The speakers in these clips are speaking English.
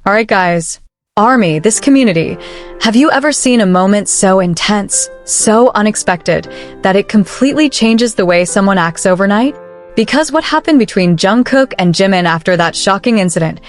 Alright guys, ARMY, this community, have you ever seen a moment so intense, so unexpected, that it completely changes the way someone acts overnight? Because what happened between Jungkook and Jimin after that shocking incident,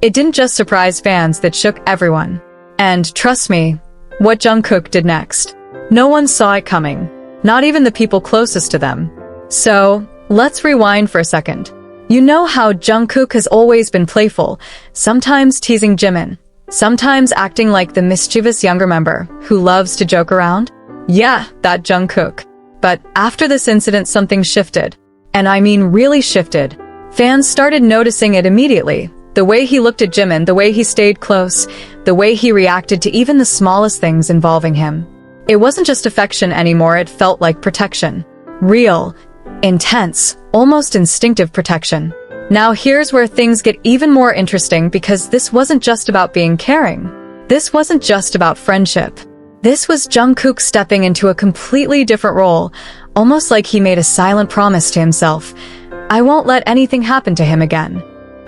it didn't just surprise fans, that shook everyone. And trust me, what Jungkook did next, no one saw it coming, not even the people closest to them. So, let's rewind for a second. You know how Jungkook has always been playful, sometimes teasing Jimin, sometimes acting like the mischievous younger member who loves to joke around? Yeah, that Jungkook. But after this incident, something shifted. And I mean really shifted. Fans started noticing it immediately. The way he looked at Jimin, the way he stayed close, the way he reacted to even the smallest things involving him. It wasn't just affection anymore, it felt like protection. Real, intense, almost instinctive protection. Now here's where things get even more interesting, because this wasn't just about being caring. This wasn't just about friendship. This was Jungkook stepping into a completely different role, almost like he made a silent promise to himself. I won't let anything happen to him again.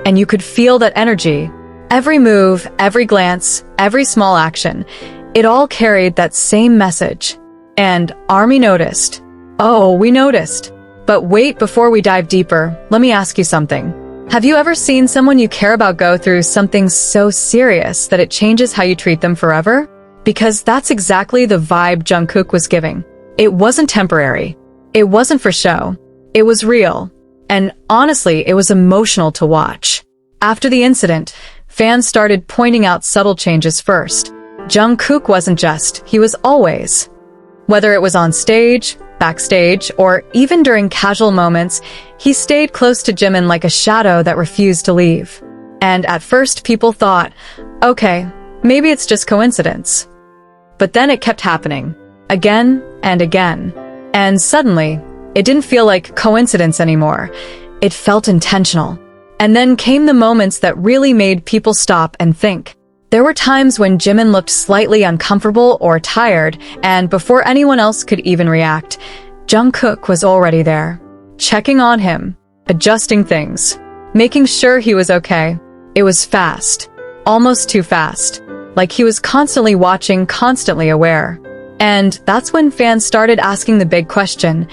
And you could feel that energy. Every move, every glance, every small action, it all carried that same message. And ARMY noticed. Oh, we noticed. But wait, before we dive deeper, let me ask you something. Have you ever seen someone you care about go through something so serious that it changes how you treat them forever? Because that's exactly the vibe Jungkook was giving. It wasn't temporary. It wasn't for show. It was real. And honestly, it was emotional to watch. After the incident, fans started pointing out subtle changes first. Jungkook wasn't just, he was always. Whether it was on stage, backstage, or even during casual moments, he stayed close to Jimin like a shadow that refused to leave. And at first people thought, okay, maybe it's just coincidence. But then it kept happening, again and again. And suddenly, it didn't feel like coincidence anymore. It felt intentional. And then came the moments that really made people stop and think. There were times when Jimin looked slightly uncomfortable or tired, and before anyone else could even react, Jungkook was already there, checking on him, adjusting things, making sure he was okay. It was fast, almost too fast, like he was constantly watching, constantly aware. And that's when fans started asking the big question,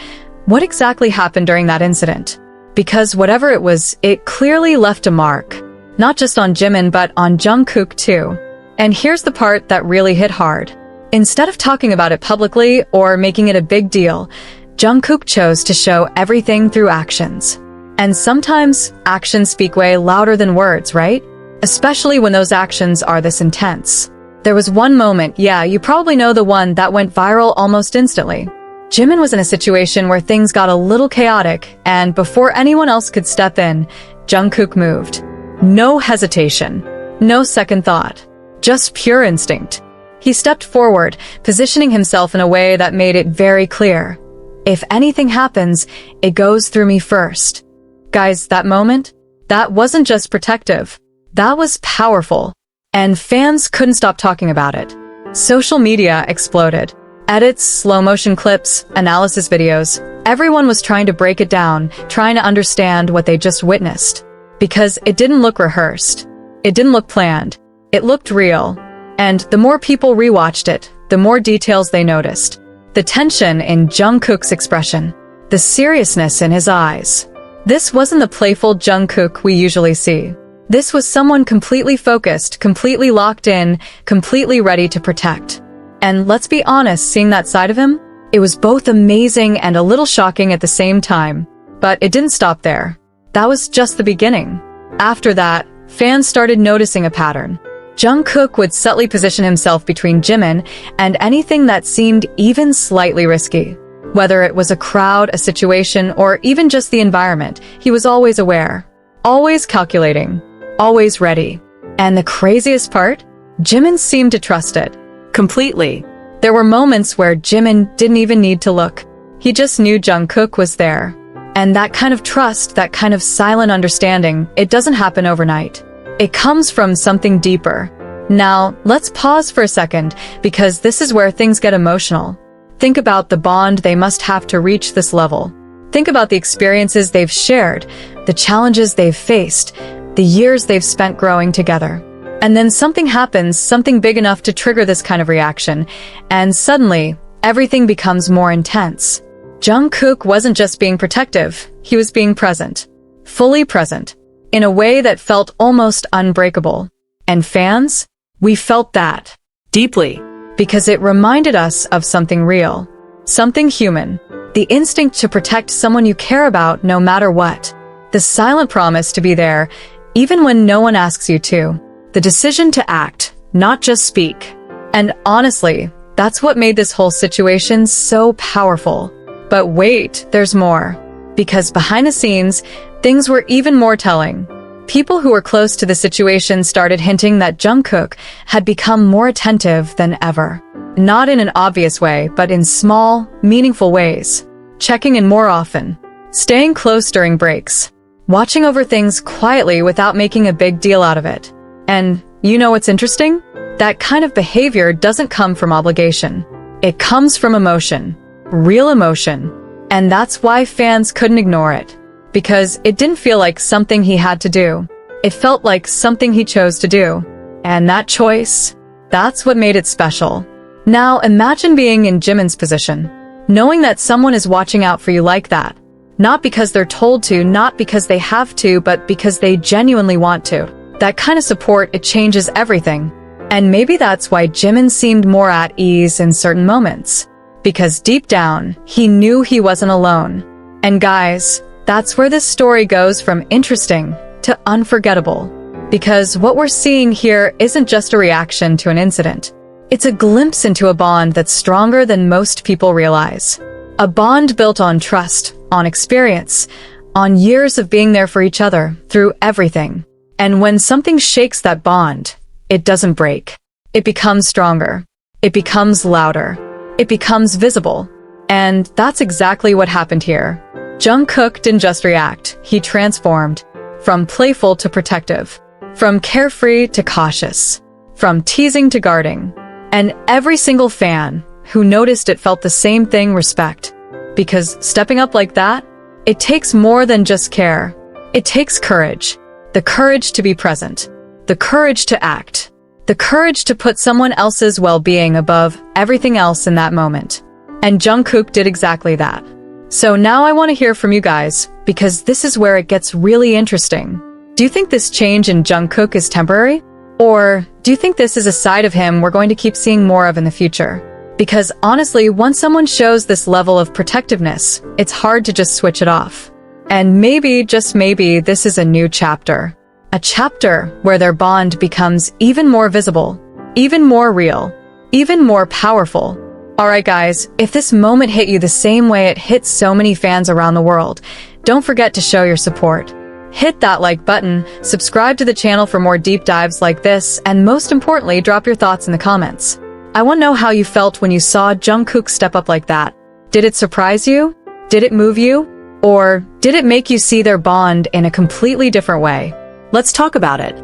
what exactly happened during that incident? Because whatever it was, it clearly left a mark. Not just on Jimin, but on Jungkook too. And here's the part that really hit hard. Instead of talking about it publicly or making it a big deal, Jungkook chose to show everything through actions. And sometimes, actions speak way louder than words, right? Especially when those actions are this intense. There was one moment, yeah, you probably know the one that went viral almost instantly. Jimin was in a situation where things got a little chaotic, and before anyone else could step in, Jungkook moved. No hesitation, no second thought, just pure instinct. He stepped forward, positioning himself in a way that made it very clear. If anything happens, it goes through me first. Guys, that moment, that wasn't just protective. That was powerful. And fans couldn't stop talking about it. Social media exploded. Edits, slow-motion clips, analysis videos. Everyone was trying to break it down, trying to understand what they just witnessed. Because it didn't look rehearsed. It didn't look planned. It looked real. And the more people rewatched it, the more details they noticed. The tension in Jungkook's expression. The seriousness in his eyes. This wasn't the playful Jungkook we usually see. This was someone completely focused, completely locked in, completely ready to protect. And let's be honest, seeing that side of him, it was both amazing and a little shocking at the same time. But it didn't stop there. That was just the beginning. After that, fans started noticing a pattern. Jungkook would subtly position himself between Jimin and anything that seemed even slightly risky. Whether it was a crowd, a situation, or even just the environment, he was always aware, always calculating, always ready. And the craziest part? Jimin seemed to trust it. Completely. There were moments where Jimin didn't even need to look. He just knew Jungkook was there. And that kind of trust, that kind of silent understanding, it doesn't happen overnight. It comes from something deeper. Now, let's pause for a second, because this is where things get emotional. Think about the bond they must have to reach this level. Think about the experiences they've shared, the challenges they've faced, the years they've spent growing together. And then something happens, something big enough to trigger this kind of reaction, and suddenly, everything becomes more intense. Jungkook wasn't just being protective, he was being present. Fully present. In a way that felt almost unbreakable. And fans? We felt that. Deeply. Because it reminded us of something real. Something human. The instinct to protect someone you care about no matter what. The silent promise to be there, even when no one asks you to. The decision to act, not just speak. And honestly, that's what made this whole situation so powerful. But wait, there's more. Because behind the scenes, things were even more telling. People who were close to the situation started hinting that Jungkook had become more attentive than ever. Not in an obvious way, but in small, meaningful ways. Checking in more often. Staying close during breaks. Watching over things quietly without making a big deal out of it. And you know what's interesting? That kind of behavior doesn't come from obligation. It comes from emotion. Real emotion. And that's why fans couldn't ignore it. Because it didn't feel like something he had to do. It felt like something he chose to do. And that choice, that's what made it special. Now imagine being in Jimin's position. Knowing that someone is watching out for you like that. Not because they're told to, not because they have to, but because they genuinely want to. That kind of support, it changes everything. And maybe that's why Jimin seemed more at ease in certain moments. Because deep down, he knew he wasn't alone. And guys, that's where this story goes from interesting to unforgettable. Because what we're seeing here isn't just a reaction to an incident. It's a glimpse into a bond that's stronger than most people realize. A bond built on trust, on experience, on years of being there for each other, through everything. And when something shakes that bond, it doesn't break. It becomes stronger. It becomes louder. It becomes visible. And that's exactly what happened here. Jungkook didn't just react, he transformed. From playful to protective. From carefree to cautious. From teasing to guarding. And every single fan who noticed it felt the same thing: respect. Because stepping up like that, it takes more than just care. It takes courage. The courage to be present. The courage to act. The courage to put someone else's well-being above everything else in that moment. And Jungkook did exactly that. So now I want to hear from you guys, because this is where it gets really interesting. Do you think this change in Jungkook is temporary? Or do you think this is a side of him we're going to keep seeing more of in the future? Because honestly, once someone shows this level of protectiveness, it's hard to just switch it off. And maybe, just maybe, this is a new chapter. A chapter where their bond becomes even more visible, even more real, even more powerful. Alright guys, if this moment hit you the same way it hits so many fans around the world, don't forget to show your support. Hit that like button, subscribe to the channel for more deep dives like this, and most importantly, drop your thoughts in the comments. I want to know how you felt when you saw Jungkook step up like that. Did it surprise you? Did it move you? Or did it make you see their bond in a completely different way? Let's talk about it.